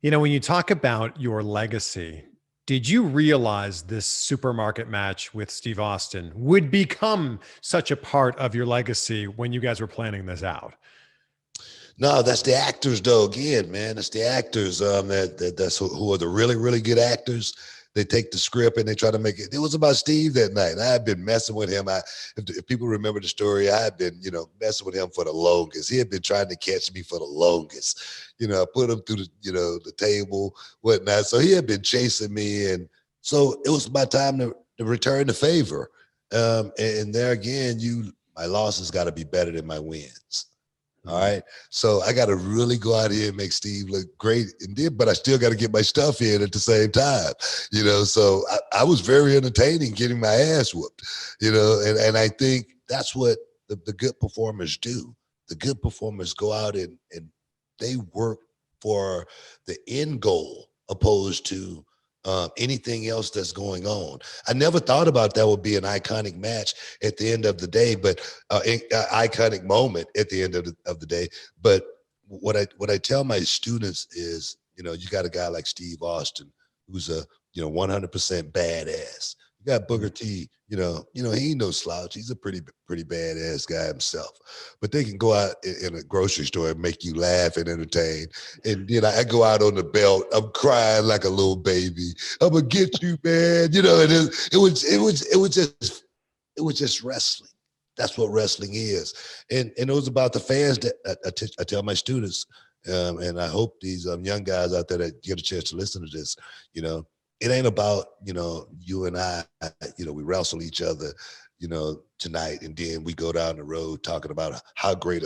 When you talk about your legacy, did you realize this supermarket match with Steve Austin would become such a part of your legacy when you guys were planning this out? No, that's the actors, though. Again, man, it's the actors. That's who are the really, really good actors. They take the script and they try to make it. It was about Steve that night. I had been messing with him. If people remember the story, I had been, messing with him for the longest. He had been trying to catch me for the longest. I put him through the table, whatnot. So he had been chasing me, and so it was my time to return the favor. And there again, my losses got to be better than my wins. All right. So I got to really go out here and make Steve look great but I still got to get my stuff in at the same time, so I was very entertaining getting my ass whooped, and I think that's what the good performers do. The good performers go out and they work for the end goal opposed to anything else that's going on. I never thought about that would be an iconic match at the end of the day, but iconic moment at the end of the day. But what I tell my students is, you got a guy like Steve Austin, who's a 100% badass. You got Booker T, he ain't no slouch. He's a pretty badass guy himself. But they can go out in a grocery store and make you laugh and entertain. And I go out on the belt. I'm crying like a little baby. I'm gonna get you, man. And it was just wrestling. That's what wrestling is. And it was about the fans that I tell my students, and I hope these young guys out there that get a chance to listen to this, it ain't about, you and I, we wrestle each other, tonight, and then we go down the road talking about how many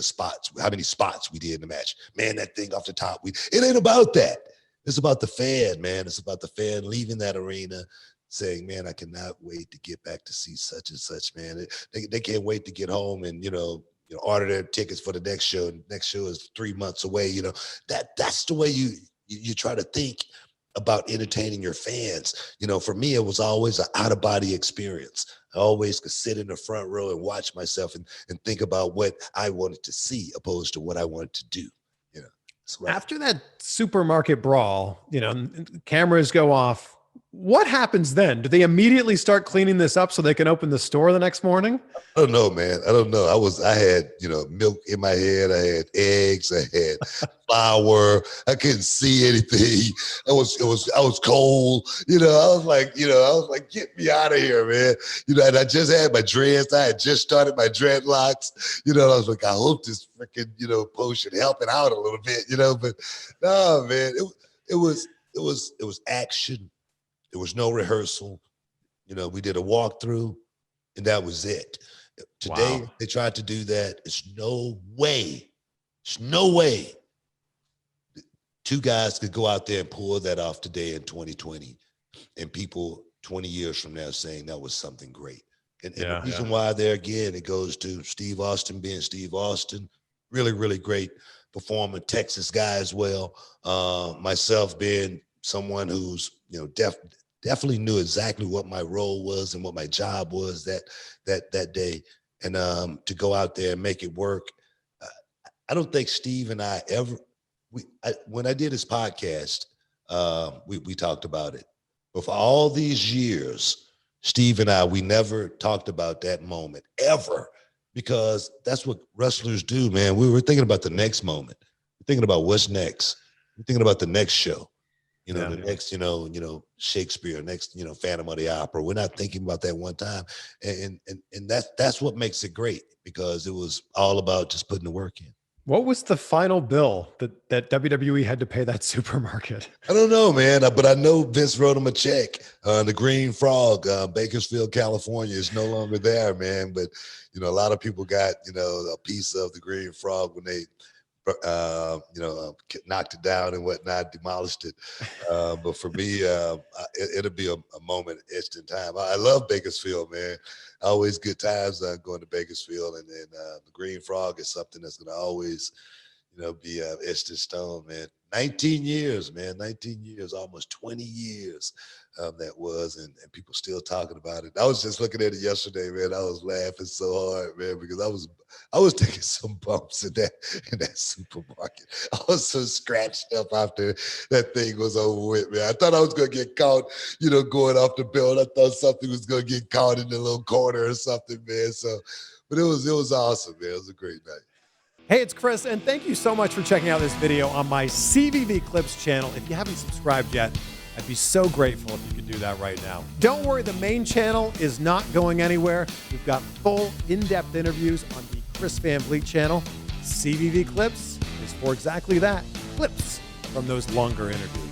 spots we did in the match. Man, that thing off the top, it ain't about that. It's about the fan, man. It's about the fan leaving that arena saying, man, I cannot wait to get back to see such and such, man. They can't wait to get home and, order their tickets for the next show. Next show is 3 months away. That's the way you try to think about entertaining your fans. For me, it was always an out-of-body experience. I always could sit in the front row and watch myself and think about what I wanted to see opposed to what I wanted to do. After that supermarket brawl, cameras go off. What happens then? Do they immediately start cleaning this up so they can open the store the next morning? I don't know, man. I don't know. I had, milk in my head. I had eggs. I had flour. I couldn't see anything. I was cold. I was like, get me out of here, man. And I just had my dreads. I had just started my dreadlocks. I was like, I hope this freaking, potion helping out a little bit, but no, man, it was action. There was no rehearsal. We did a walkthrough, and that was it. Today, wow. They tried to do that. It's no way. There's no way two guys could go out there and pull that off today in 2020, and people 20 years from now saying that was something great. And the reason why there, again, it goes to Steve Austin being Steve Austin, really, really great performer, Texas guy as well. Myself being someone who's, definitely knew exactly what my role was and what my job was that day. And to go out there and make it work. I don't think Steve and I ever, when I did his podcast, we talked about it. But for all these years, Steve and I, we never talked about that moment ever, because that's what wrestlers do, man. We were thinking about the next moment. We're thinking about what's next. We're thinking about the next show. The next, Shakespeare, next, Phantom of the Opera. We're not thinking about that one time. And that's what makes it great, because it was all about just putting the work in. What was the final bill that WWE had to pay that supermarket? I don't know, man, but I know Vince wrote him a check. The Green Frog, Bakersfield, California, is no longer there, man. But, a lot of people got, a piece of the Green Frog when they knocked it down and whatnot, demolished it. But for me, it'll be a moment etched in time. I love Bakersfield, man. Always good times going to Bakersfield. And then the Green Frog is something that's going to always, be etched in stone, man. 19 years, man. 19 years, almost 20 years. That was, and people still talking about it. I was just looking at it yesterday, man. I was laughing so hard, man, because I was taking some bumps in that supermarket. I was so scratched up after that thing was over with, man. I thought I was gonna get caught, going off the belt. I thought something was gonna get caught in the little corner or something, man. So, but it was awesome, man. It was a great night. Hey, it's Chris, and thank you so much for checking out this video on my CVV Clips channel. If you haven't subscribed yet, I'd be so grateful if you could do that right now. Don't worry, the main channel is not going anywhere. We've got full, in-depth interviews on the Chris Van Vliet channel. CVV Clips is for exactly that, clips from those longer interviews.